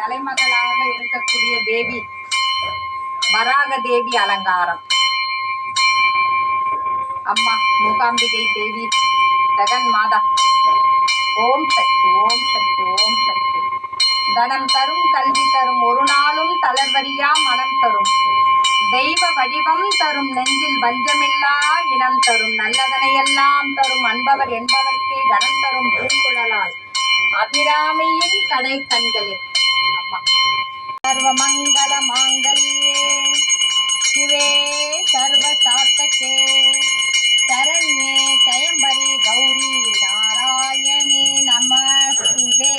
தலைமகளாக இருக்கக்கூடிய தேவி வராக தேவி அலங்காரம். அம்மா மூகாம்பிகை தேவி ஜெகன் மாதா. ஓம் சக்தி, ஓம் சக்தி, ஓம் சக்தி. தனம் தரும், கல்வி தரும், ஒரு நாளும் தளர்வரியா மனம் தரும், தெய்வ வடிவம் தரும், நெஞ்சில் வஞ்சமில்லா இனம் தரும், நல்லதனையெல்லாம் தரும், அன்பவர் என்பவர்க்கே கனம் தரும், பூங்குழலால் அபிராமியின் கடை கண்களே. அம்மா சர்வமங்கல மாங்கல்யே சிவே சர்வ சாத்தகே சரண்யே கயம்பரி கௌரி நாராயணி நமஸ்துதே.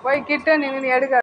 போய் கிட்ட நின்று எடுக்க